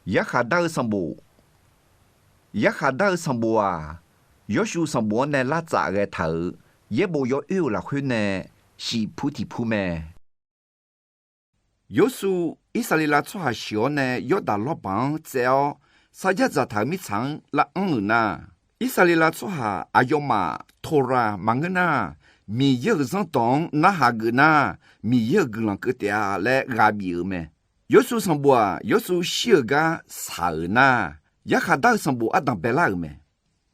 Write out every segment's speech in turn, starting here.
Yarkhaqdar-eu Yarkhaqdar-eu à, Yoshu sambo ne la za ge thở, ye bo yo eu la khu ne, si pu ti pu me. Yoshu Israel cho ha xio ne yo da lo bang zeo, sa ya za thở mi chang la na. Israel cho ha ayoma Torah mangna, mi ye zang dong na ha ge na, mi ye ge lang ge dia le ga bi me. Yoshu sambo à, Yoshu xie ga sa na. Yarkhaqdar-eu adang bela me.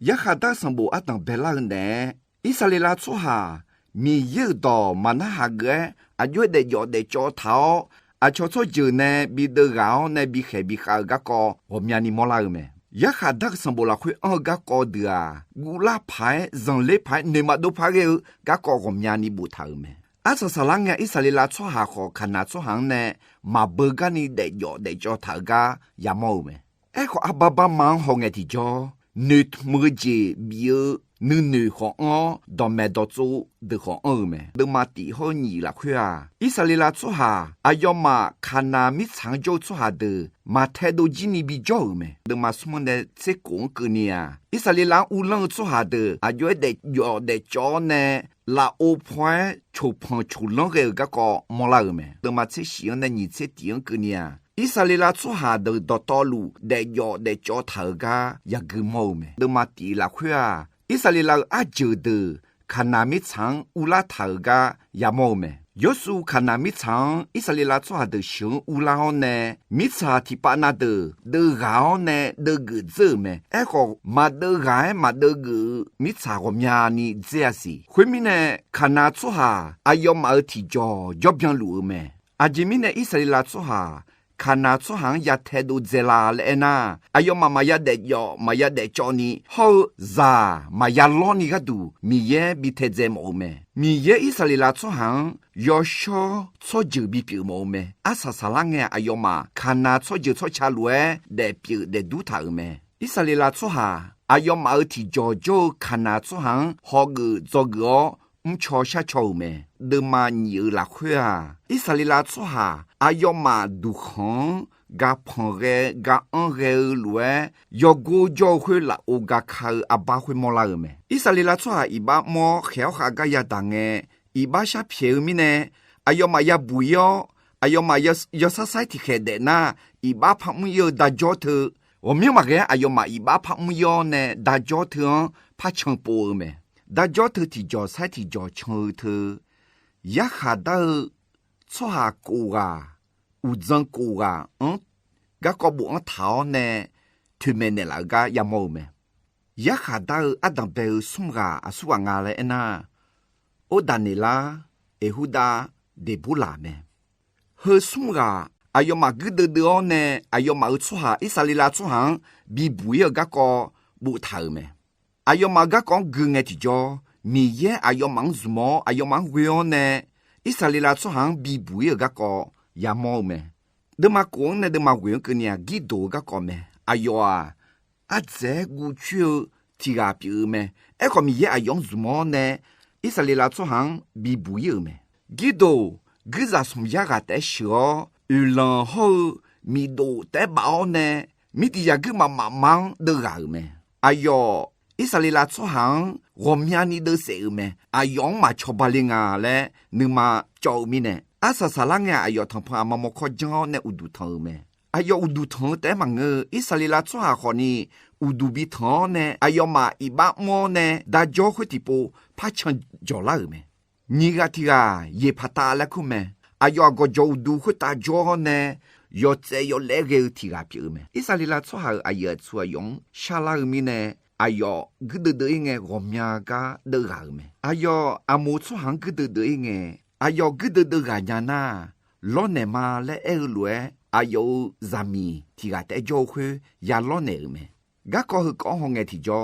Yarkhaqdar-eu adang bela ne. Israel cho ha mi Yeh Daw mana ha ge a yo de yo de cho thao a cho cho je ne bi de gao ne bi khe bi kha ga ko o mya ni mo la me. Yarkhaqdar-eu la khu an ga ko de a gu la phai zang le phai ne ma do pha ge ga ko o mya ni bu tha me. A sa sa lang ya Israel cho ha kho khana cho hang ne ma be ga ni de yo de cho tha ga ya mo me. E ko ababa mang ho nge ti jo nut mu je bio nu ho o do me do zu de ho o me de ma ti ho ni la khua Israel cho ha ayoma khana mi chang jo cho ha de ma the do ji ni bi jo me de ma smo de se kong ke ni a Israel u lang cho ha de a yo de cho ne la au point cho pon cho long ge ga ko mo la me de ma che xian ne ni che tiang ke ni a Israel cho ha de do to lu de yo de cho thở ga ya ge mo me de ma ti la khua Israel Aje de khana mi chang u la thở ga ya mo me Yosu khana mi chang Israel cho ha de xiong u la ho ne mi cha ti pa na de ga ne de ge ze me e ko ma de ga ma de ge mi cha go mya ni zia si khwe mi ne khana cho ha ayom a ti jo byan lu me Aje mi ne Israel cho ha khana cho hang ya the do zela le na ayo mama ya de yo ma ya de choni ho za ma ya lo ni ga du mi ye bi the ze mo me mi ye Israel cho hang yo sho cho ju bi pi mo me asa salang ya ayo ma khana cho ju cho cha lue de pi de du tha me Israel cho ha ayo ma ti jo jo khana cho hang ho ge zo ge cho sha cho me de ma ni la khua Israel cho ha ayoma du khon ga phore ga anre lue yo go jo khwe la o ga kha aba khwe mo la me Israel cho ha iba mo kheo kha ga ya dange iba sha phie mi ne ayoma ya bu yo ayoma yo society khe de na iba pha mu yo da jo the o mi ma ge ayoma iba pha mu yo ne da jo the pha chang po me da jo the ti jo sai ti jo chang the ya kha da cho ha ko ga u zang ko ga ga ko bu an thao ne tu me ne la ga ya mo me ya kha da adam be sum ga asu nga le na o danila e huda de bula me he sum ga ayoma gu de o ne ayoma cho ha Israel cho ha bi bu ye ga ko bu tha me ayoma ga ko gu nge ti jo mi ye ayoma zmo ayoma we ne Israel cho hang bi bu ye ga ko ya mo me de ma ko ne de ma we ke nia gi do ga ko me ayo a ze gu chu ti ga pi me e ko mi ye ayong zmo ne Israel cho hang bi bu ye me gi do gi za sum ya ga te sho u lan ho mi do te ba ne mi ti ya gi ma mang de ga me ayo Israel cho hang Romyani de se me ayong ma chobalinga le numa chow mi ne asa salanga ayo thapa ma mo kho jang ne udu thang me ayo udu thang te mang Israel cho ha khoni udu bi thang ne ayo ma iba mo ne da jo khoti po pha chan jo la me ni ga ti ga ye phata la khu me ayo go jo udu khota jo ne yo tse yo le ge ti ga pi me Israel cho ha ayo chu yong sha la mi ne ayo gde de nge gomya ga de ga me ayo amu chu hang gde de nge ayo gde de ga nya na lo ne ma le e lue ayo zami ti ga te jo khwe ya lo ne me ga ko ko ho nge ti jo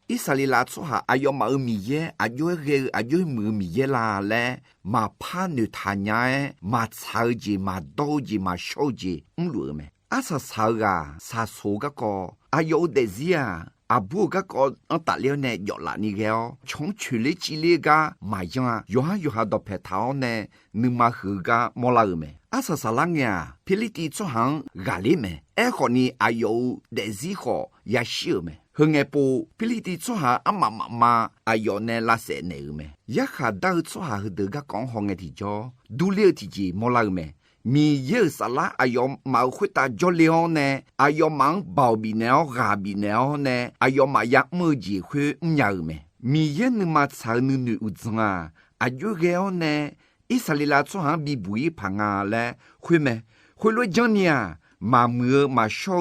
Israel cho ha ayo ma mi ye ayo mu mi ye la le ma pha nu tha nya ma cha ji ma do ji ma sho ji lu me asa sa ga sa so ga ko ayo de zia 阿布个个打了呢药啦你个，从处理治理个买样有下到拍头呢，你嘛喝个莫拉没？阿萨拉呀，霹雳地做行咖喱没？哎和你还有得几好也少没？和眼部霹雳地做下阿妈还有呢拉些呢没？一下到做下去得个讲好眼地叫，都了地级莫拉没？米有啥啦？哎呦，毛会打脚了呢？哎呦，忙包比了、牙比了呢？哎呦，嘛也没机会唔要咩？米也你嘛操你女儿子啊？哎呦个呢？伊啥里拉做行比不一旁啊嘞？会咩？会落讲你啊？嘛么嘛少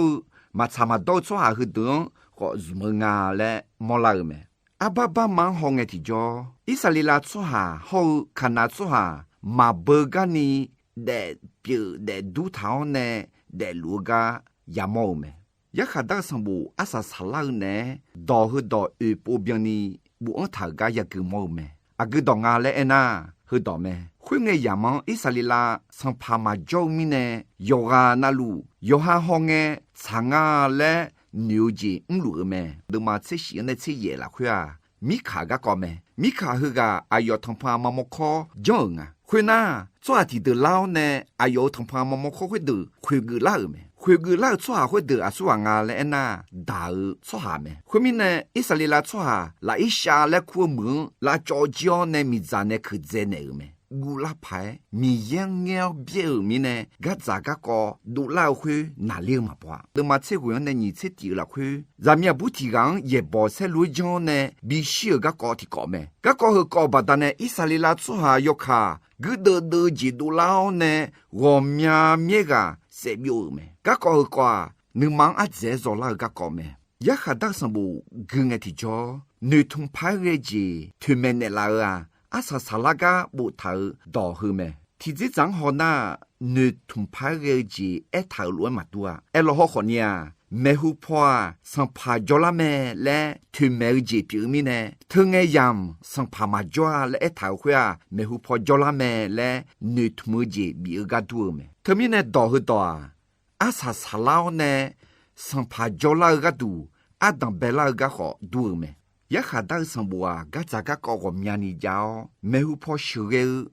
嘛差嘛多做下去等和什么啊嘞？莫拉咩？阿爸爸忙好眼提着，伊啥里拉做下好看那做下嘛不干你。的表的都头呢，的路个也冇咩，一下到上部阿萨查拉呢，到去到波边呢，不按头个也个冇咩，阿个到牙嘞呐，去到咩？会个也忙伊萨里拉上帕马椒米呢，有啊那路有下好个长啊嘞，牛筋路咩，都嘛吃些呢吃嘢啦去啊，米卡个讲咩？米卡去个阿要同帕马莫靠酱啊。会呐，做下地的老呢，哎呦，同朋友们会的，会个老没？会个老做下会的，啊，说啊嘞呐，大做下没？后面呢，以色列啦做下，来一下来过门，来招教呢，米站呢去在那个没？古拉牌米样样别米呢，个咋个个都老会哪里嘛不？那么这个呢，你这地了去，咱们不提讲也保持路上呢，必须个高提高没？个高和高把的呢，以色列啦做下要卡。个的几度老呢，我面个是有没？个个你忙啊，这做了个个没？一下到什么个个提着，你同拍个子，推门的老啊，阿萨拉个木头到后没？提子正好呢，你同拍个子一头乱嘛多啊，一落好好呢。没护破上爬着了没嘞？推没几表面呢？听个样上爬嘛着嘞一头会啊，没护破着了没嘞？你他妈几比个多没？他们呢到去到啊，阿啥啥老呢？上爬着了个多，阿当白了个好多没？一下到上部啊，个咋个搞个面你家没护破手个，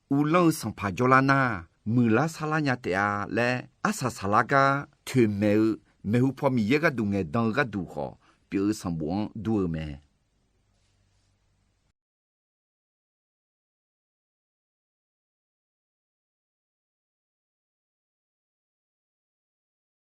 无论上爬着了呢，没啦啥啦伢的啊嘞？阿啥啥啦个推没？没有破米一个东个当个都好，比如上网多没？